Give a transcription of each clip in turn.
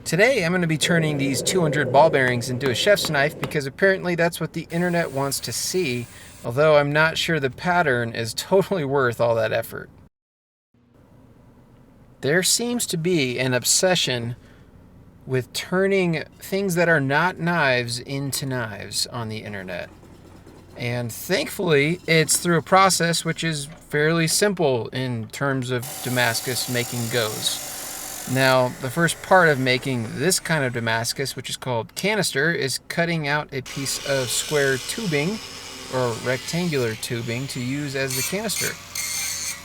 Today I'm going to be turning these 200 ball bearings into a chef's knife because apparently that's what the internet wants to see, although I'm not sure the pattern is totally worth all that effort. There seems to be an obsession with turning things that are not knives into knives on the internet. And thankfully, it's through a process which is fairly simple in terms of Damascus making goes. Now, the first part of making this kind of Damascus, which is called cannister, is cutting out a piece of square tubing or rectangular tubing to use as the canister.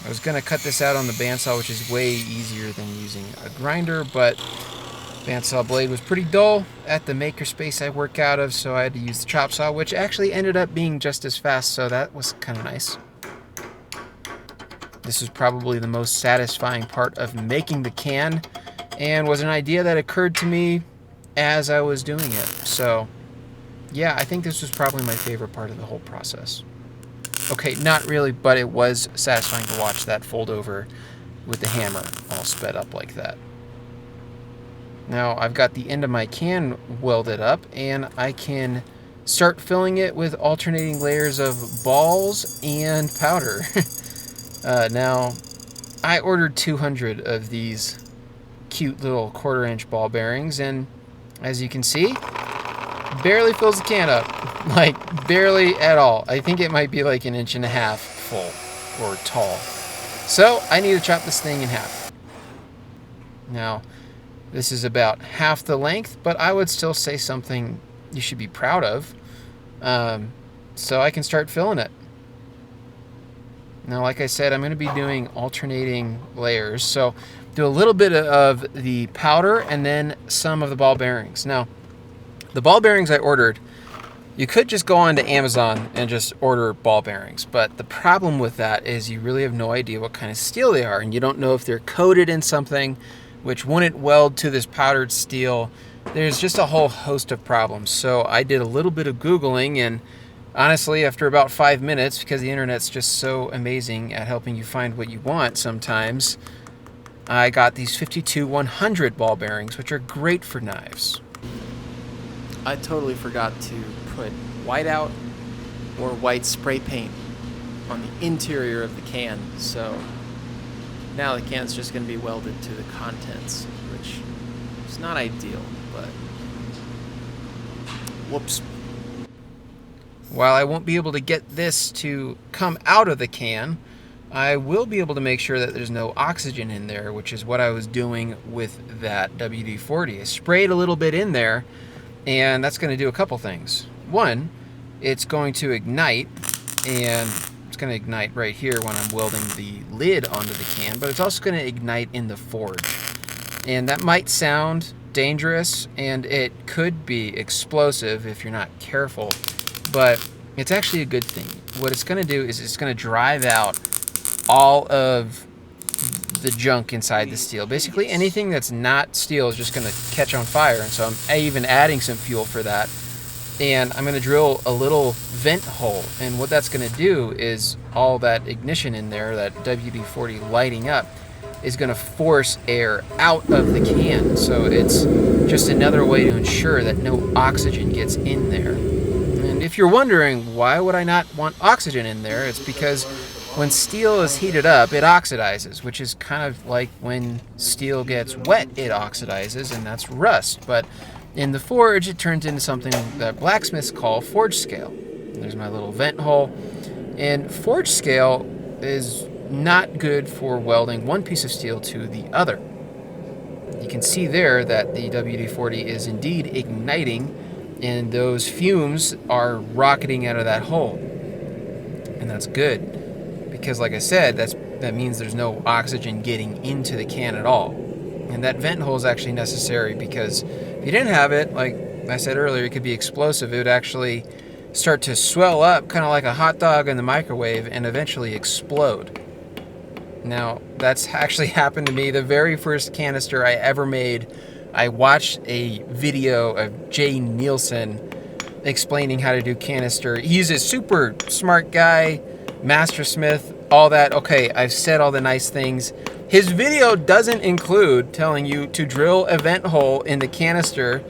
I was going to cut this out on the bandsaw, which is way easier than using a grinder, but bandsaw blade was pretty dull at the makerspace I work out of, so I had to use the chop saw, which actually ended up being just as fast, so that was kind of nice. This was probably the most satisfying part of making the can, and was an idea that occurred to me as I was doing it. So, yeah, I think this was probably my favorite part of the whole process. Okay, not really, but it was satisfying to watch that fold over with the hammer all sped up like that. Now, I've got the end of my can welded up, and I can start filling it with alternating layers of balls and powder. Now, I ordered 200 of these cute little 1/4-inch ball bearings, and as you can see, barely fills the can up. Like, barely at all. I think it might be like 1.5 inches full or tall. So, I need to chop this thing in half. Now, this is about half the length, but I would still say something you should be proud of. So I can start filling it. Now, like I said, I'm going to be doing alternating layers. So do a little bit of the powder and then some of the ball bearings. Now, the ball bearings I ordered, you could just go on to Amazon and just order ball bearings. But the problem with that is you really have no idea what kind of steel they are. And you don't know if they're coated in something which wouldn't weld to this powdered steel. There's just a whole host of problems. So I did a little bit of Googling, and honestly, after about 5 minutes, because the internet's just so amazing at helping you find what you want sometimes, I got these 52-100 ball bearings, which are great for knives. I totally forgot to put whiteout or white spray paint on the interior of the can, so now the can's just going to be welded to the contents, which is not ideal, but whoops. While I won't be able to get this to come out of the can, I will be able to make sure that there's no oxygen in there, which is what I was doing with that WD-40. I sprayed a little bit in there, and that's going to do a couple things. One, it's going to ignite, and it's going to ignite right here when I'm welding the lid onto the can, but it's also going to ignite in the forge. And that might sound dangerous, and it could be explosive if you're not careful, but it's actually a good thing. What it's going to do is it's going to drive out all of the junk inside the steel. Basically, anything that's not steel is just going to catch on fire, and so I'm even adding some fuel for that. And I'm going to drill a little vent hole, and what that's going to do is all that ignition in there, that WD-40 lighting up, is going to force air out of the can. So it's just another way to ensure that no oxygen gets in there. And if you're wondering, why would I not want oxygen in there? It's because when steel is heated up, it oxidizes, which is kind of like when steel gets wet, it oxidizes, and that's rust. But in the forge, it turns into something that blacksmiths call forge scale. There's my little vent hole. And forge scale is not good for welding one piece of steel to the other. You can see there that the WD-40 is indeed igniting, and those fumes are rocketing out of that hole. And that's good, because like I said, that means there's no oxygen getting into the can at all. And that vent hole is actually necessary because if you didn't have it, like I said earlier, it could be explosive. It would actually start to swell up, kind of like a hot dog in the microwave, and eventually explode. Now, that's actually happened to me. The very first canister I ever made, I watched a video of Jay Nielsen explaining how to do canister. He's a super smart guy, master smith, all that. Okay, I've said all the nice things. His video doesn't include telling you to drill a vent hole in the canister,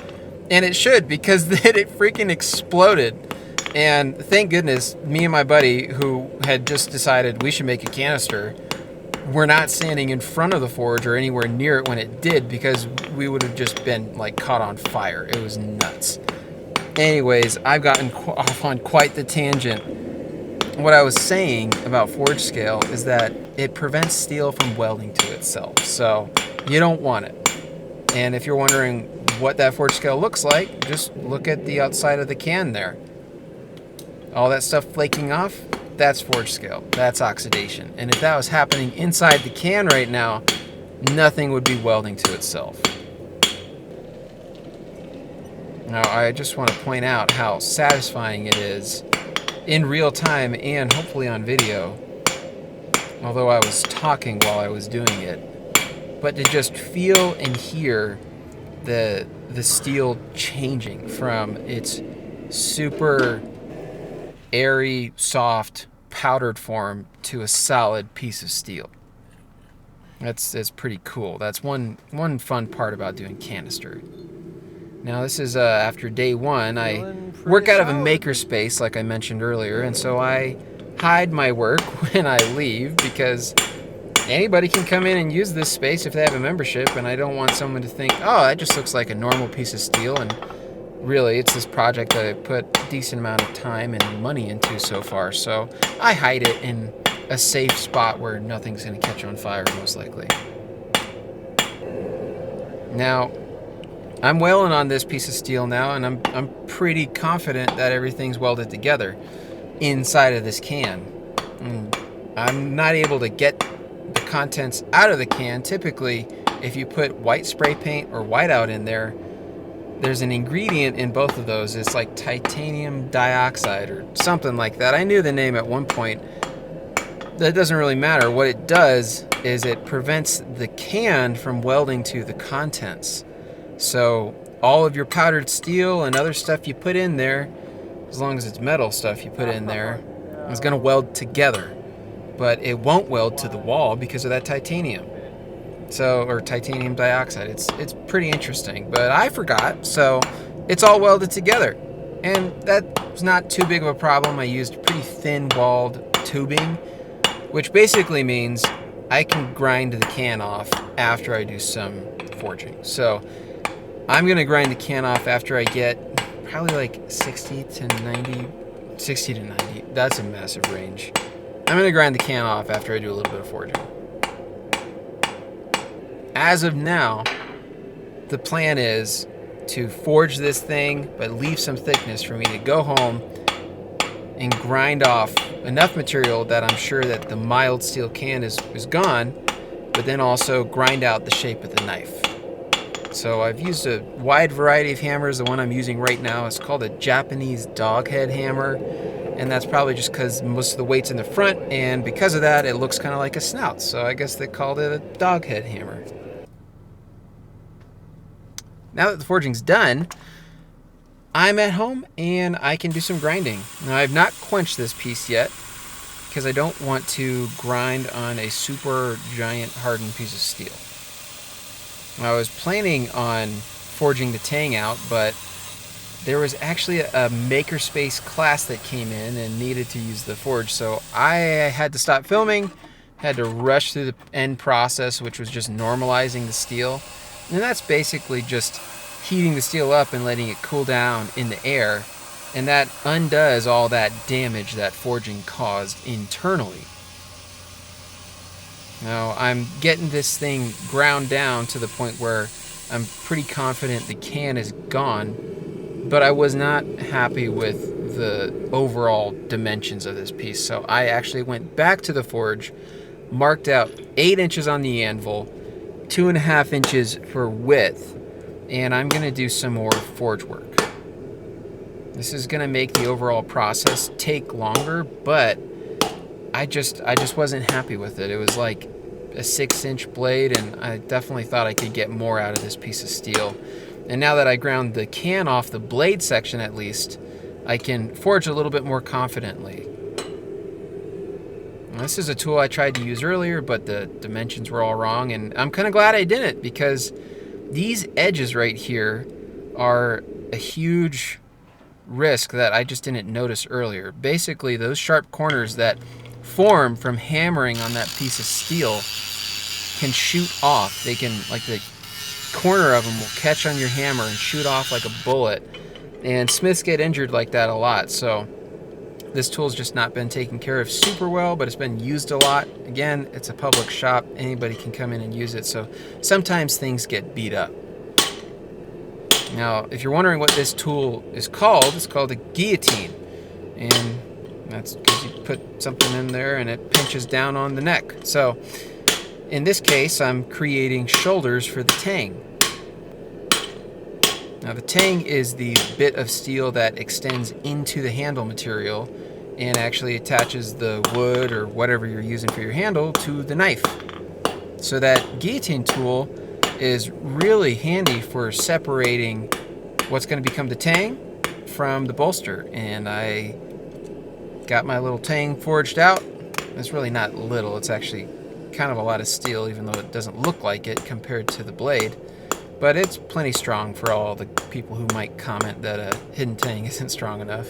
and it should, because then it freaking exploded. And thank goodness, me and my buddy, who had just decided we should make a canister, were not standing in front of the forge or anywhere near it when it did, because we would have just been like caught on fire. It was nuts. Anyways, I've gotten off on quite the tangent. What I was saying about forge scale is that it prevents steel from welding to itself, so you don't want it. And if you're wondering what that forge scale looks like, just look at the outside of the can there. All that stuff flaking off, that's forge scale. That's oxidation. And if that was happening inside the can right now, nothing would be welding to itself. Now, I just want to point out how satisfying it is in real time and hopefully on video, although I was talking while I was doing it, but to just feel and hear the steel changing from its super airy, soft, powdered form to a solid piece of steel. That's pretty cool. That's one fun part about doing canister. Now this is after day one. I work out of a makerspace, like I mentioned earlier, and so I hide my work when I leave, because anybody can come in and use this space if they have a membership, and I don't want someone to think, oh, that just looks like a normal piece of steel, and really, it's this project that I put a decent amount of time and money into so far, so I hide it in a safe spot where nothing's going to catch on fire, most likely. Now, I'm welding on this piece of steel now, and I'm pretty confident that everything's welded together inside of this can. And I'm not able to get the contents out of the can. Typically, if you put white spray paint or whiteout in there, there's an ingredient in both of those. It's like titanium dioxide or something like that. I knew the name at one point. That doesn't really matter. What it does is it prevents the can from welding to the contents. So all of your powdered steel and other stuff you put in there, as long as it's metal stuff you put in there, is going to weld together. But it won't weld to the wall because of that titanium. So, or titanium dioxide. It's pretty interesting, but I forgot, so it's all welded together. And that's not too big of a problem. I used pretty thin-walled tubing, which basically means I can grind the can off after I do some forging. So I'm going to grind the can off after I get probably like 60 to 90. That's a massive range. I'm going to grind the can off after I do a little bit of forging. As of now, the plan is to forge this thing, but leave some thickness for me to go home and grind off enough material that I'm sure that the mild steel can is gone, but then also grind out the shape of the knife. So I've used a wide variety of hammers. The one I'm using right now is called a Japanese doghead hammer, and that's probably just because most of the weight's in the front, and because of that, it looks kind of like a snout, so I guess they called it a doghead hammer. Now that the forging's done, I'm at home and I can do some grinding. Now, I've not quenched this piece yet because I don't want to grind on a super giant hardened piece of steel. I was planning on forging the tang out, but there was actually a makerspace class that came in and needed to use the forge, so I had to stop filming, had to rush through the end process, which was just normalizing the steel. And that's basically just heating the steel up and letting it cool down in the air, and that undoes all that damage that forging caused internally. Now, I'm getting this thing ground down to the point where I'm pretty confident the can is gone, but I was not happy with the overall dimensions of this piece, so I actually went back to the forge, marked out 8 inches on the anvil, 2.5 inches for width, and I'm going to do some more forge work. This is going to make the overall process take longer, but I just wasn't happy with it. It was like a 6-inch blade, and I definitely thought I could get more out of this piece of steel. And now that I ground the can off the blade section at least, I can forge a little bit more confidently. Now, this is a tool I tried to use earlier, but the dimensions were all wrong, and I'm kind of glad I didn't, because these edges right here are a huge risk that I just didn't notice earlier. Basically, those sharp corners that form from hammering on that piece of steel can shoot off. They can, like, the corner of them will catch on your hammer and shoot off like a bullet, and smiths get injured like that a lot. So this tool's just not been taken care of super well, but it's been used a lot. Again, it's a public shop, anybody can come in and use it, so sometimes things get beat up. Now, if you're wondering what this tool is called, it's called a guillotine, and that's because you put something in there and it pinches down on the neck. So in this case, I'm creating shoulders for the tang. Now, the tang is the bit of steel that extends into the handle material and actually attaches the wood or whatever you're using for your handle to the knife. So that guillotine tool is really handy for separating what's going to become the tang from the bolster. And I got my little tang forged out. It's really not little, it's actually kind of a lot of steel, even though it doesn't look like it compared to the blade. But it's plenty strong for all the people who might comment that a hidden tang isn't strong enough.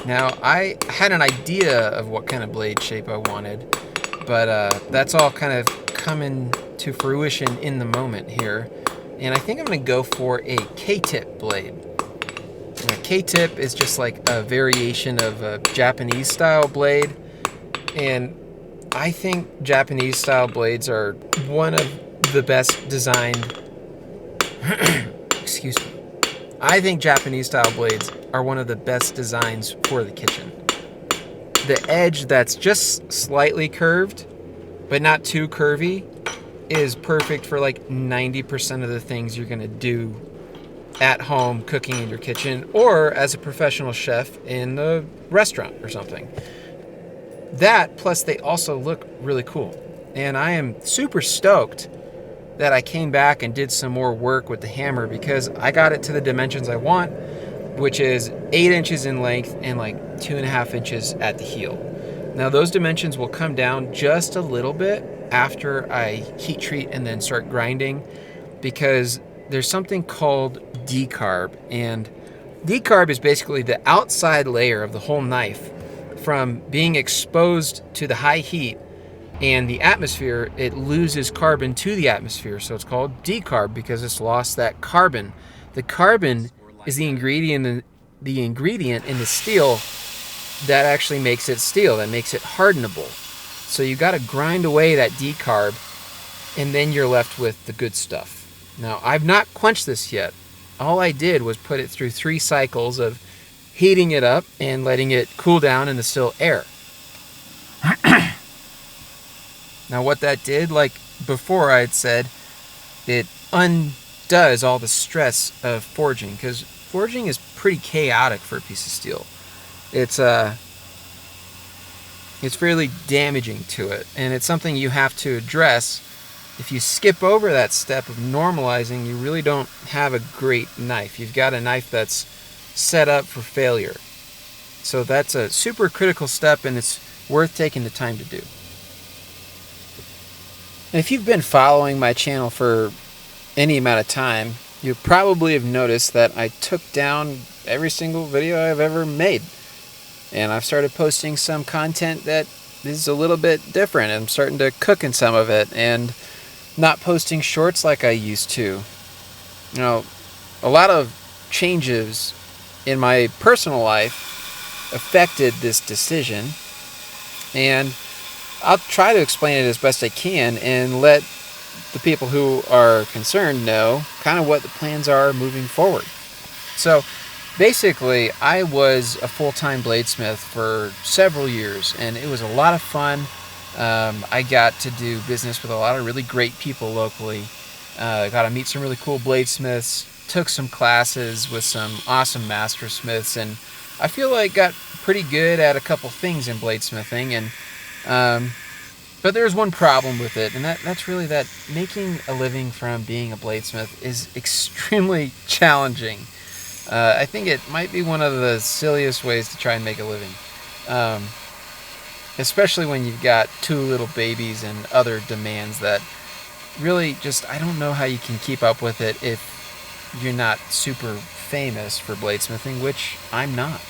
Now, I had an idea of what kind of blade shape I wanted, but that's all kind of coming to fruition in the moment here. And I think I'm going to go for a K-Tip blade. A K-Tip is just like a variation of a Japanese style blade, and I think Japanese style blades are one of the best designed excuse me. I think Japanese style blades are one of the best designs for the kitchen. The edge that's just slightly curved, but not too curvy, is perfect for like 90% of the things you're gonna do at home, cooking in your kitchen, or as a professional chef in a restaurant or something. That, plus they also look really cool. And I am super stoked that I came back and did some more work with the hammer, because I got it to the dimensions I want, which is 8 inches in length and like 2.5 inches at the heel. Now, those dimensions will come down just a little bit after I heat treat and then start grinding, because there's something called decarb, and decarb is basically the outside layer of the whole knife. From being exposed to the high heat and the atmosphere, it loses carbon to the atmosphere, so it's called decarb because it's lost that carbon. The carbon is the ingredient in the steel that actually makes it steel, that makes it hardenable. So you got to grind away that decarb, and then you're left with the good stuff. Now, I've not quenched this yet. All I did was put it through 3 cycles of heating it up and letting it cool down in the still air. Now, what that did, like before I had said, it undoes all the stress of forging, because forging is pretty chaotic for a piece of steel. It's fairly damaging to it, and it's something you have to address. If you skip over that step of normalizing, you really don't have a great knife. You've got a knife that's set up for failure. So that's a super critical step, and it's worth taking the time to do. And if you've been following my channel for any amount of time, you probably have noticed that I took down every single video I've ever made. And I've started posting some content that is a little bit different. I'm starting to cook in some of it and not posting shorts like I used to. You know, a lot of changes in my personal life affected this decision, and I'll try to explain it as best I can and let the people who are concerned know kind of what the plans are moving forward. So basically, I was a full-time bladesmith for several years, and it was a lot of fun. I got to do business with a lot of really great people locally. Got to meet some really cool bladesmiths, took some classes with some awesome mastersmiths, and I feel like got pretty good at a couple things in bladesmithing. And but there's one problem with it, and that's really that making a living from being a bladesmith is extremely challenging. I think it might be one of the silliest ways to try and make a living. Um, Especially when you've got 2 little babies and other demands that really just, I don't know how you can keep up with it if you're not super famous for bladesmithing, which I'm not.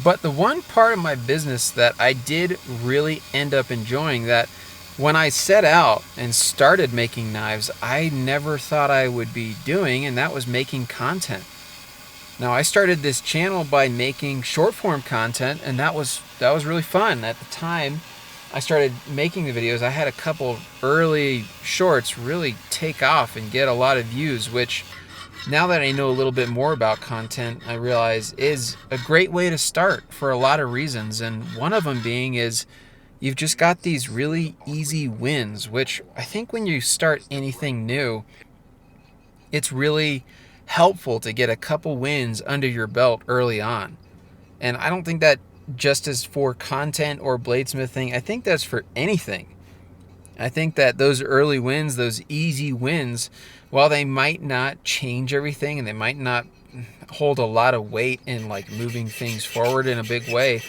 But the one part of my business that I did really end up enjoying, that when I set out and started making knives, I never thought I would be doing, and that was making content. Now, I started this channel by making short form content, and that was really fun. At the time I started making the videos, I had a couple early shorts really take off and get a lot of views, which now that I know a little bit more about content, I realize is a great way to start for a lot of reasons. And one of them being is you've just got these really easy wins, which I think when you start anything new, it's really helpful to get a couple wins under your belt early on. And I don't think that just is for content or bladesmithing. I think that's for anything. I think that those early wins, those easy wins, while they might not change everything and they might not hold a lot of weight in like moving things forward in a big way,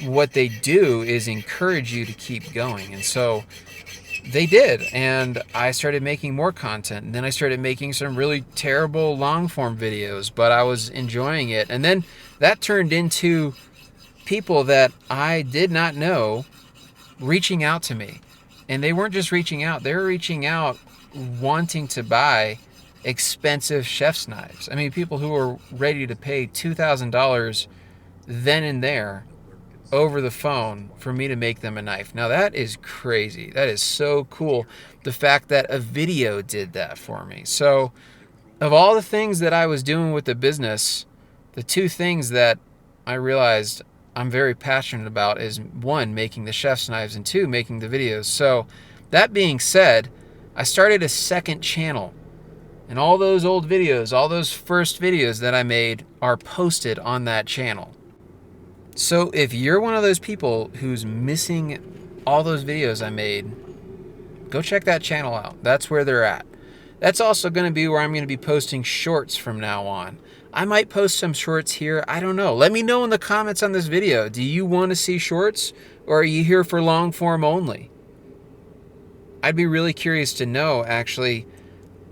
what they do is encourage you to keep going. And so they did, and I started making more content, and then I started making some really terrible long form videos, but I was enjoying it. And then that turned into people that I did not know reaching out to me. And they weren't just reaching out, they were reaching out wanting to buy expensive chef's knives. I mean, people who were ready to pay $2,000 then and there over the phone for me to make them a knife. Now that is crazy. That is so cool. The fact that a video did that for me. So of all the things that I was doing with the business, the 2 things that I realized I'm very passionate about is 1, making the chef's knives, and 2, making the videos. So that being said, I started a second channel, and all those old videos, all those first videos that I made are posted on that channel. So if you're one of those people who's missing all those videos I made, go check that channel out. That's where they're at. That's also going to be where I'm going to be posting shorts from now on. I might post some shorts here. I don't know. Let me know in the comments on this video. Do you want to see shorts, or are you here for long form only? I'd be really curious to know, actually,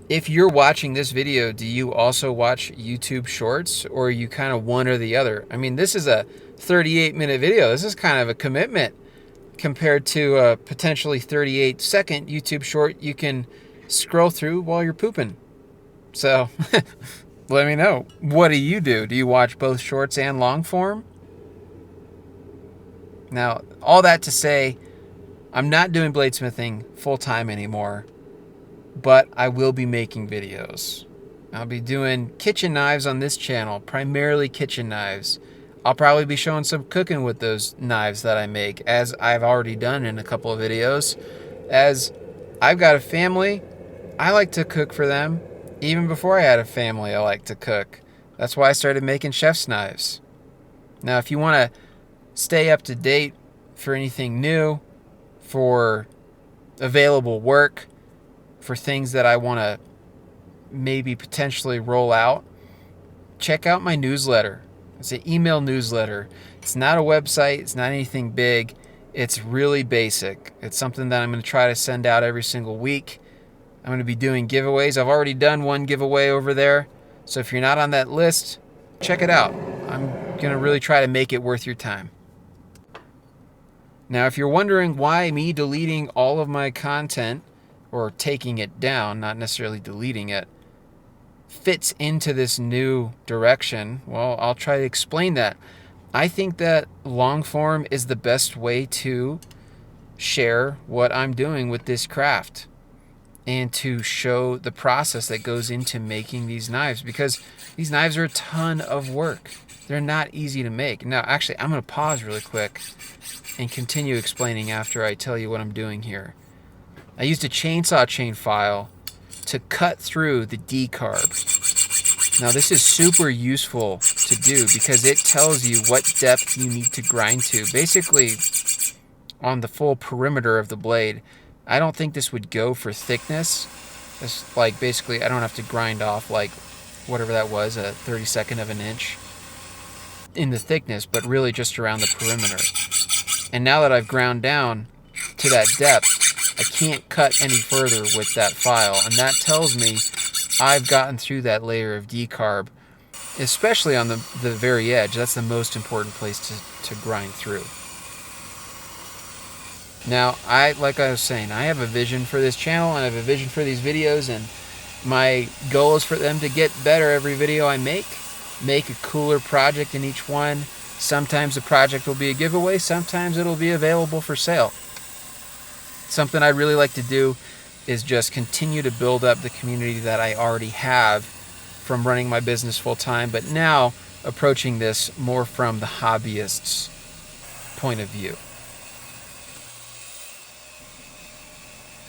if you're watching this video, do you also watch YouTube shorts, or are you kind of one or the other? I mean, this is a 38-minute video. This is kind of a commitment compared to a potentially 38-second YouTube short you can scroll through while you're pooping. So let me know. What do you do? Do you watch both shorts and long form? Now, all that to say, I'm not doing bladesmithing full-time anymore, but I will be making videos. I'll be doing kitchen knives on this channel, primarily kitchen knives. I'll probably be showing some cooking with those knives that I make, as I've already done in a couple of videos. As I've got a family, I like to cook for them. Even before I had a family, I like to cook. That's why I started making chef's knives. Now, if you want to stay up to date for anything new, for available work, for things that I want to maybe potentially roll out, check out my newsletter. It's an email newsletter. It's not a website. It's not anything big. It's really basic. It's something that I'm going to try to send out every single week. I'm going to be doing giveaways. I've already done one giveaway over there. So if you're not on that list, check it out. I'm going to really try to make it worth your time. Now, if you're wondering why me deleting all of my content, or taking it down, not necessarily deleting it, fits into this new direction, well, I'll try to explain that. I think that long form is the best way to share what I'm doing with this craft and to show the process that goes into making these knives, because these knives are a ton of work. They're not easy to make. Now, actually, I'm going to pause really quick and continue explaining after I tell you what I'm doing here. I used a chainsaw chain file to cut through the decarb. Now this is super useful to do because it tells you what depth you need to grind to. Basically, on the full perimeter of the blade. I don't think this would go for thickness. It's like basically I don't have to grind off like whatever that was, a 32nd of an inch in the thickness, but really just around the perimeter. And now that I've ground down to that depth, I can't cut any further with that file, and that tells me I've gotten through that layer of decarb, especially on the very edge. That's the most important place to grind through. Now, like I was saying, I have a vision for this channel, and I have a vision for these videos, and my goal is for them to get better every video I make a cooler project in each one. Sometimes the project will be a giveaway, sometimes it'll be available for sale. Something I'd really like to do is just continue to build up the community that I already have from running my business full time, but now approaching this more from the hobbyist's point of view.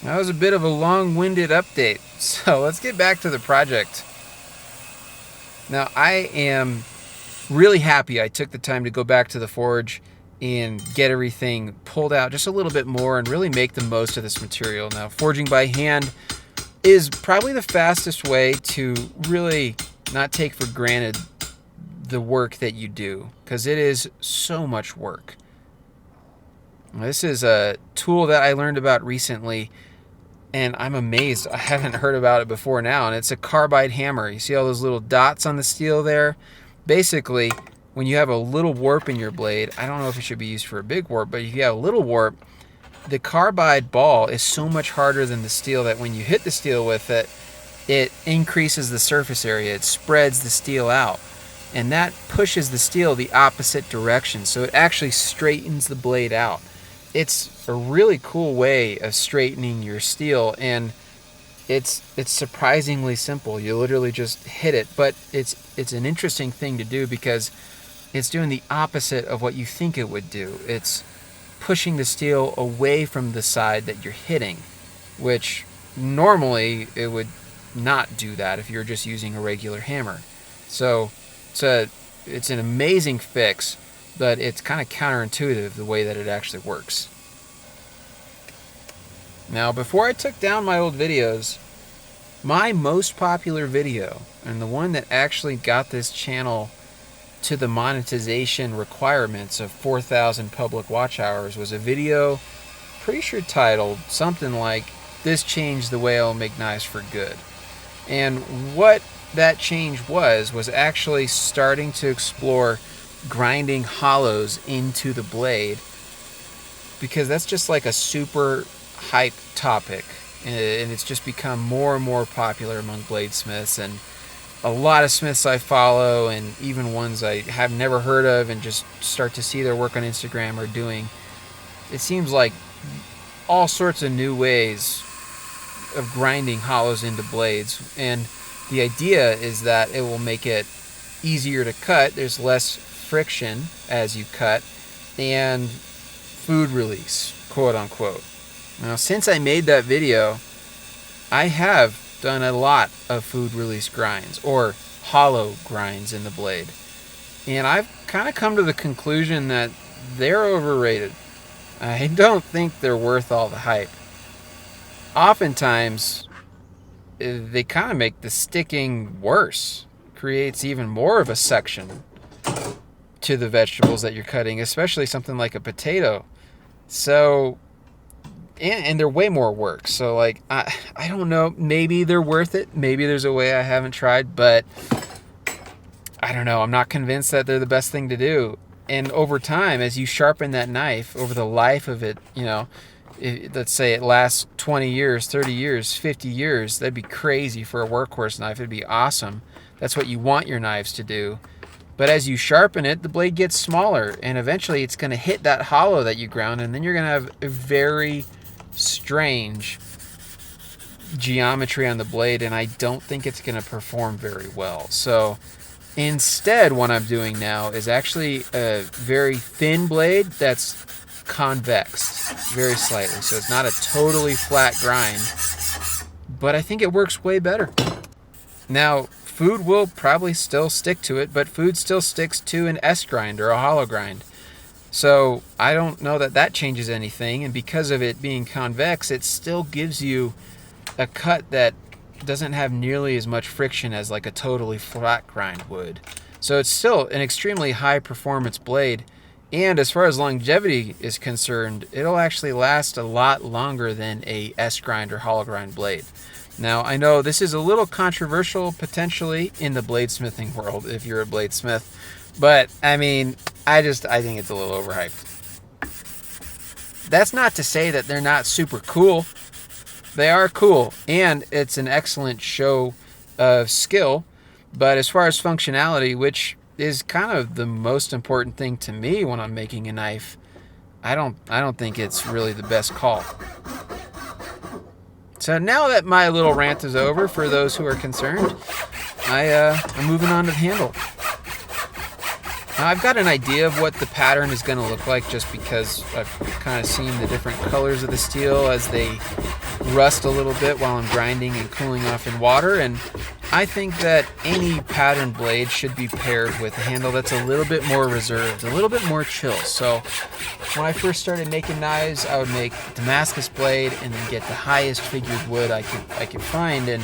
That was a bit of a long-winded update, so let's get back to the project. Now, I am really happy I took the time to go back to the forge and get everything pulled out just a little bit more and really make the most of this material. Now, forging by hand is probably the fastest way to really not take for granted the work that you do, because it is so much work. This is a tool that I learned about recently, and I'm amazed I haven't heard about it before now, and it's a carbide hammer. You see all those little dots on the steel there? Basically, when you have a little warp in your blade, I don't know if it should be used for a big warp, but if you have a little warp, the carbide ball is so much harder than the steel that when you hit the steel with it, it increases the surface area, it spreads the steel out, and that pushes the steel the opposite direction, so it actually straightens the blade out. It's a really cool way of straightening your steel, and it's surprisingly simple. You literally just hit it, but it's an interesting thing to do because it's doing the opposite of what you think it would do. It's pushing the steel away from the side that you're hitting, which normally it would not do that if you're just using a regular hammer. So it's an amazing fix, but it's kind of counterintuitive the way that it actually works. Now, before I took down my old videos, my most popular video, and the one that actually got this channel to the monetization requirements of 4,000 public watch hours, was a video pretty sure titled something like, "This Changed the Way I'll Make Knives for Good." And what that change was actually starting to explore grinding hollows into the blade, because that's just like a super hype topic, and it's just become more and more popular among bladesmiths, and a lot of smiths I follow, and even ones I have never heard of and just start to see their work on Instagram are doing. It seems like all sorts of new ways of grinding hollows into blades, and the idea is that it will make it easier to cut. There's less friction as you cut, and food release, quote unquote. Now, since I made that video, I have done a lot of food release grinds, or hollow grinds in the blade, and I've kind of come to the conclusion that they're overrated. I don't think they're worth all the hype. Oftentimes they kind of make the sticking worse, creates even more of a suction to the vegetables that you're cutting, especially something like a potato. So, and they're way more work. So like, I don't know, maybe they're worth it. Maybe there's a way I haven't tried, but I don't know. I'm not convinced that they're the best thing to do. And over time, as you sharpen that knife over the life of it, you know, let's say it lasts 20 years, 30 years, 50 years, that'd be crazy for a workhorse knife. It'd be awesome. That's what you want your knives to do. But as you sharpen it, the blade gets smaller, and eventually it's going to hit that hollow that you ground, and then you're going to have a very strange geometry on the blade, and I don't think it's going to perform very well. So instead, what I'm doing now is actually a very thin blade that's convex very slightly, so it's not a totally flat grind, but I think it works way better. Now, food will probably still stick to it, but food still sticks to an S grind or a hollow grind, so I don't know that that changes anything. And because of it being convex, it still gives you a cut that doesn't have nearly as much friction as like a totally flat grind would. So it's still an extremely high performance blade. And as far as longevity is concerned, it'll actually last a lot longer than a S-grind or hollow grind blade. Now, I know this is a little controversial potentially in the bladesmithing world if you're a bladesmith, but I mean, I think it's a little overhyped. That's not to say that they're not super cool. They are cool, and it's an excellent show of skill, but as far as functionality, which is kind of the most important thing to me when I'm making a knife, I don't think it's really the best call. So now that my little rant is over, for those who are concerned, I'm moving on to the handle. Now I've got an idea of what the pattern is going to look like just because I've kind of seen the different colors of the steel as they rust a little bit while I'm grinding and cooling off in water, and I think that any pattern blade should be paired with a handle that's a little bit more reserved, a little bit more chill. So when I first started making knives, I would make a Damascus blade and then get the highest figured wood I could find. And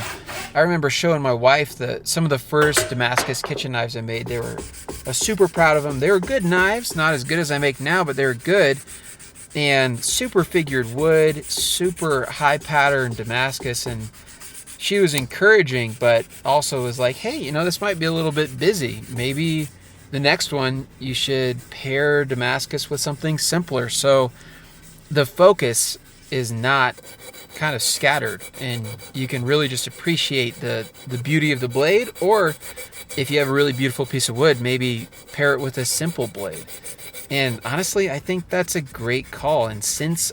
I remember showing my wife some of the first Damascus kitchen knives I made. I was super proud of them. They were good knives, not as good as I make now, but they were good. And super figured wood, super high pattern Damascus, and she was encouraging, but also was like, hey, this might be a little bit busy. Maybe the next one you should pair Damascus with something simpler. So the focus is not kind of scattered, and you can really just appreciate the beauty of the blade, or if you have a really beautiful piece of wood, maybe pair it with a simple blade. And honestly, I think that's a great call. And since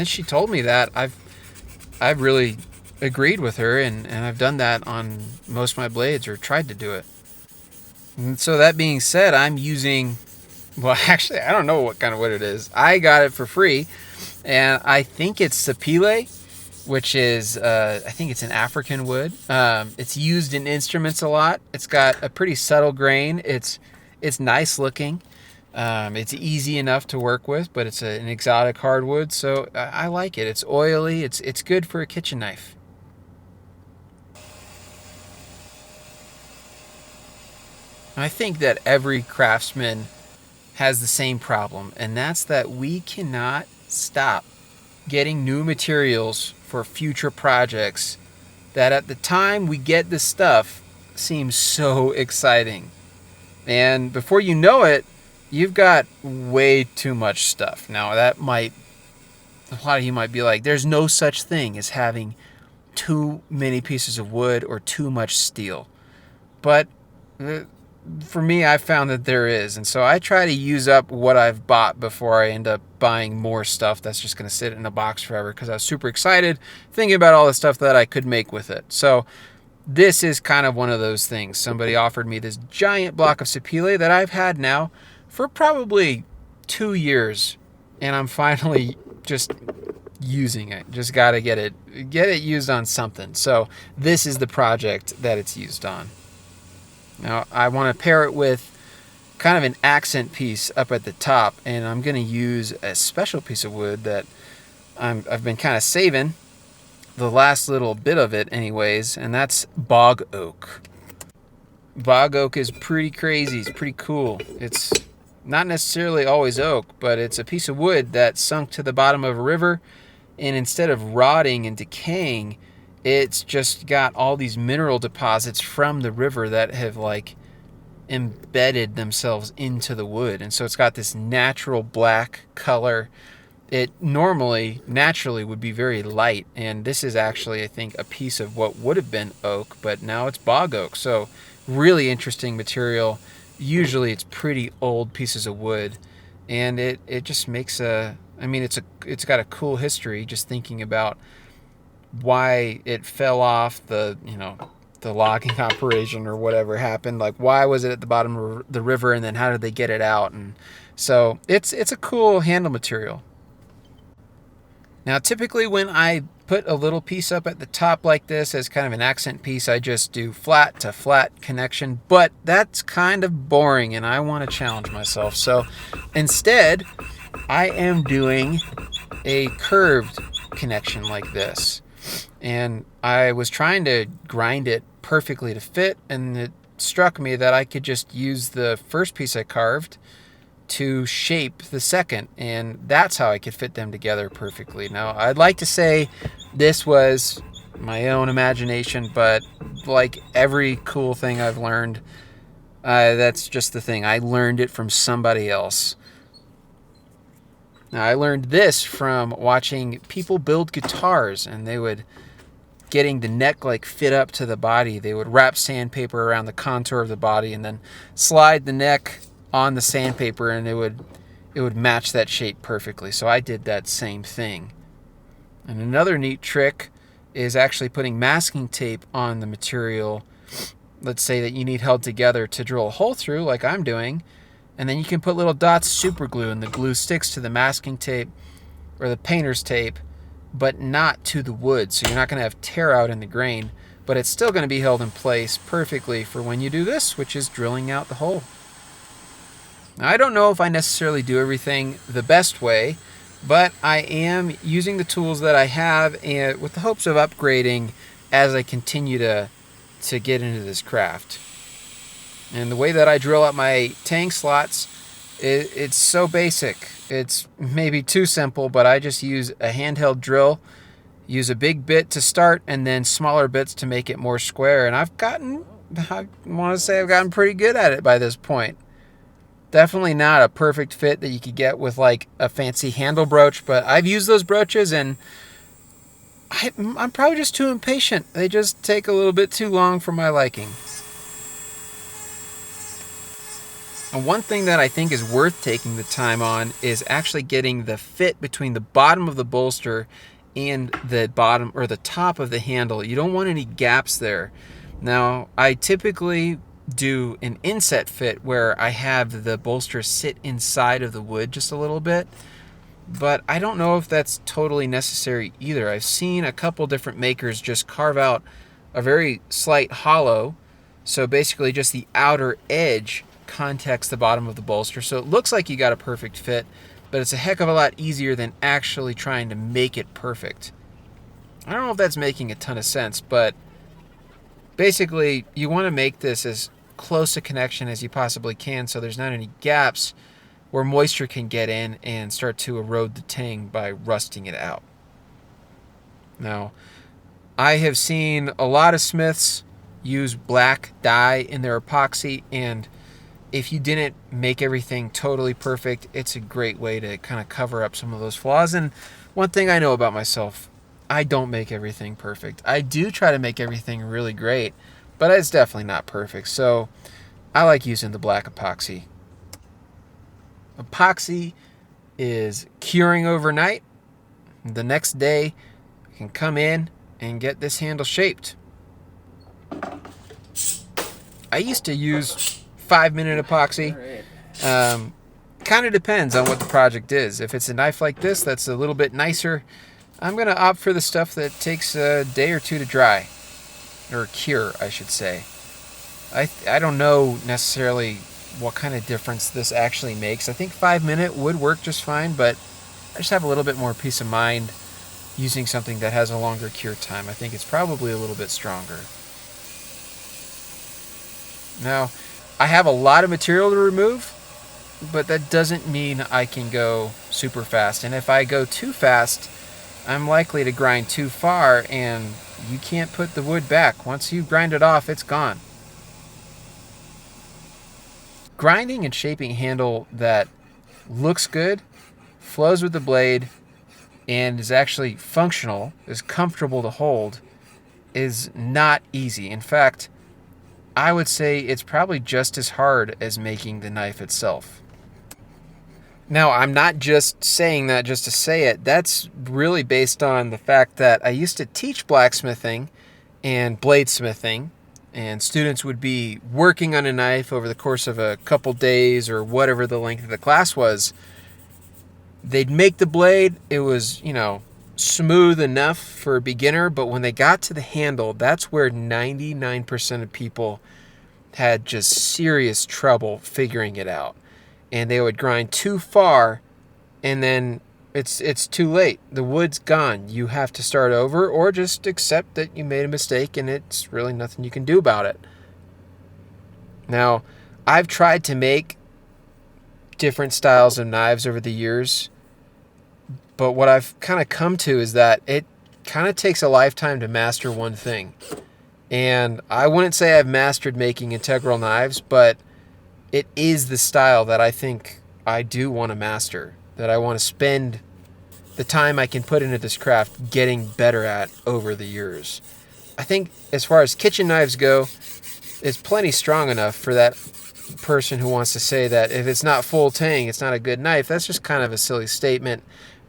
she told me that, I've really agreed with her, and I've done that on most of my blades, or tried to do it. And so that being said, I'm using, well, actually, I don't know what kind of wood it is. I got it for free, and I think it's sapele, which is, I think it's an African wood. It's used in instruments a lot. It's got a pretty subtle grain. It's nice looking. It's easy enough to work with, but it's an exotic hardwood, so I like it. It's oily. It's good for a kitchen knife. I think that every craftsman has the same problem, and that's that we cannot stop getting new materials for future projects that at the time we get the stuff seems so exciting. And before you know it, you've got way too much stuff. Now a lot of you might be like, there's no such thing as having too many pieces of wood or too much steel. But for me, I found that there is. And so I try to use up what I've bought before I end up buying more stuff that's just going to sit in a box forever, because I was super excited thinking about all the stuff that I could make with it. So this is kind of one of those things. Somebody offered me this giant block of sapele that I've had now for probably 2 years, and I'm finally just using it. Just got to get it used on something. So this is the project that it's used on. Now I want to pair it with kind of an accent piece up at the top, and I'm going to use a special piece of wood that I've been kind of saving the last little bit of it anyways, and that's bog oak. Bog oak is pretty crazy. It's pretty cool. It's not necessarily always oak, but it's a piece of wood that sunk to the bottom of a river, and instead of rotting and decaying, it's just got all these mineral deposits from the river that have like embedded themselves into the wood. And so it's got this natural black color. It naturally would be very light. And this is actually, I think, a piece of what would have been oak, but now it's bog oak. So really interesting material. Usually it's pretty old pieces of wood. And it just makes it's got a cool history, just thinking about why it fell off the logging operation or whatever happened. Like, why was it at the bottom of the river, and then how did they get it out? And so it's a cool handle material. Now typically when I put a little piece up at the top like this as kind of an accent piece, I just do flat to flat connection, but that's kind of boring and I want to challenge myself. So instead I am doing a curved connection like this. and I was trying to grind it perfectly to fit, and it struck me that I could just use the first piece I carved to shape the second, and that's how I could fit them together perfectly. Now, I'd like to say this was my own imagination, but like every cool thing I've learned, that's just the thing. I learned it from somebody else. Now, I learned this from watching people build guitars, and they would, getting the neck like fit up to the body, they would wrap sandpaper around the contour of the body and then slide the neck on the sandpaper, and it would match that shape perfectly. So I did that same thing. And another neat trick is actually putting masking tape on the material. Let's say that you need held together to drill a hole through, like I'm doing, and then you can put little dots of super glue, and the glue sticks to the masking tape or the painter's tape, but not to the wood. So you're not going to have tear out in the grain, but it's still going to be held in place perfectly for when you do this, which is drilling out the hole. Now, I don't know if I necessarily do everything the best way, but I am using the tools that I have, and with the hopes of upgrading as I continue to get into this craft. And the way that I drill out my tang slots, it's so basic. It's maybe too simple, but I just use a handheld drill, use a big bit to start, and then smaller bits to make it more square. And I want to say I've gotten pretty good at it by this point. Definitely not a perfect fit that you could get with like a fancy handle brooch, but I've used those brooches, and I'm probably just too impatient. They just take a little bit too long for my liking. And one thing that I think is worth taking the time on is actually getting the fit between the bottom of the bolster and the bottom or the top of the handle. You don't want any gaps there. Now, I typically do an inset fit where I have the bolster sit inside of the wood just a little bit, but I don't know if that's totally necessary either. I've seen a couple different makers just carve out a very slight hollow, so basically just the outer edge contacts the bottom of the bolster, so it looks like you got a perfect fit, but it's a heck of a lot easier than actually trying to make it perfect. I don't know if that's making a ton of sense, but basically you want to make this as close a connection as you possibly can so there's not any gaps where moisture can get in and start to erode the tang by rusting it out. Now, I have seen a lot of smiths use black dye in their epoxy, and if you didn't make everything totally perfect, it's a great way to kind of cover up some of those flaws. And one thing I know about myself, I don't make everything perfect. I do try to make everything really great, but it's definitely not perfect. So I like using the black epoxy. Epoxy is curing overnight. The next day, I can come in and get this handle shaped. I used to use 5-minute epoxy. Kind of depends on what the project is. If it's a knife like this that's a little bit nicer, I'm going to opt for the stuff that takes a day or two to dry. Or cure, I should say. I don't know necessarily what kind of difference this actually makes. I think 5-minute would work just fine, but I just have a little bit more peace of mind using something that has a longer cure time. I think it's probably a little bit stronger. Now, I have a lot of material to remove, but that doesn't mean I can go super fast. And if I go too fast, I'm likely to grind too far, and you can't put the wood back. Once you grind it off, it's gone. Grinding and shaping a handle that looks good, flows with the blade, and is actually functional, is comfortable to hold, is not easy. In fact, I would say it's probably just as hard as making the knife itself. Now, I'm not just saying that just to say it. That's really based on the fact that I used to teach blacksmithing and bladesmithing, and students would be working on a knife over the course of a couple days or whatever the length of the class was. They'd make the blade. It was, smooth enough for a beginner, but when they got to the handle, that's where 99% of people had just serious trouble figuring it out. And they would grind too far, and then it's too late. The wood's gone. You have to start over, or just accept that you made a mistake and it's really nothing you can do about it. Now, I've tried to make different styles of knives over the years, but what I've kind of come to is that it kind of takes a lifetime to master one thing. And I wouldn't say I've mastered making integral knives, but it is the style that I think I do want to master, that I want to spend the time I can put into this craft getting better at over the years. I think as far as kitchen knives go, it's plenty strong enough for that person who wants to say that if it's not full tang, it's not a good knife. That's just kind of a silly statement.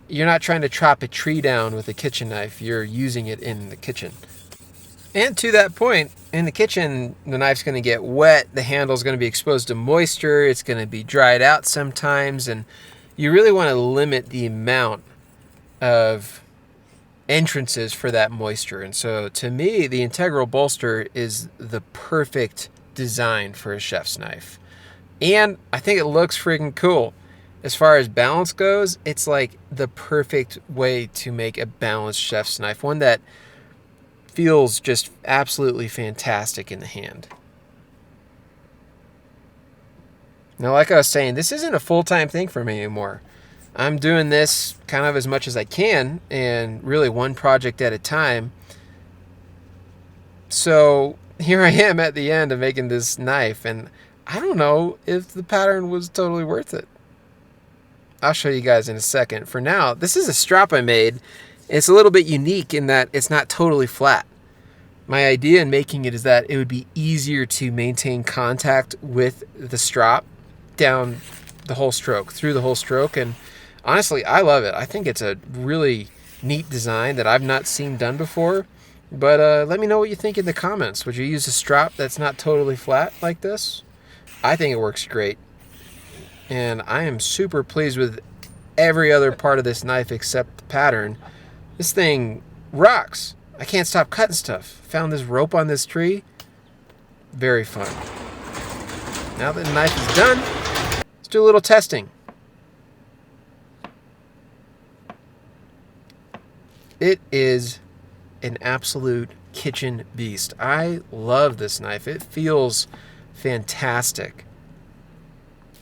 You're not trying to chop a tree down with a kitchen knife. You're using it in the kitchen. And to that point, in the kitchen, the knife's going to get wet. The handle's going to be exposed to moisture. It's going to be dried out sometimes. And you really want to limit the amount of entrances for that moisture. And so to me, the integral bolster is the perfect design for a chef's knife. And I think it looks freaking cool. As far as balance goes, it's like the perfect way to make a balanced chef's knife. One that feels just absolutely fantastic in the hand. Now, like I was saying, this isn't a full-time thing for me anymore. I'm doing this kind of as much as I can, and really one project at a time. So here I am at the end of making this knife, and I don't know if the pattern was totally worth it. I'll show you guys in a second. For now, this is a strap I made. It's a little bit unique in that it's not totally flat. My idea in making it is that it would be easier to maintain contact with the strap down the whole stroke, through the whole stroke, and honestly, I love it. I think it's a really neat design that I've not seen done before, but let me know what you think in the comments. Would you use a strap that's not totally flat like this? I think it works great. And I am super pleased with every other part of this knife except the pattern. This thing rocks. I can't stop cutting stuff. Found this rope on this tree. Very fun. Now that the knife is done, let's do a little testing. It is an absolute kitchen beast. I love this knife. It feels fantastic.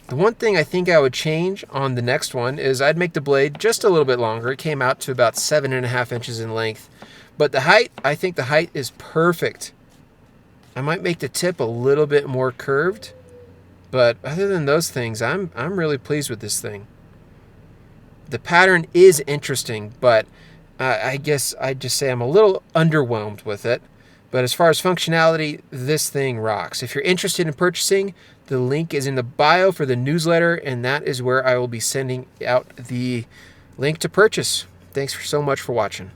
The one thing I think I would change on the next one is I'd make the blade just a little bit longer. It came out to about 7.5 inches in length. But the height, I think the height is perfect. I might make the tip a little bit more curved. But other than those things, I'm really pleased with this thing. The pattern is interesting, but I guess I'd just say I'm a little underwhelmed with it. But as far as functionality, this thing rocks. If you're interested in purchasing, the link is in the bio for the newsletter, and that is where I will be sending out the link to purchase. Thanks so much for watching.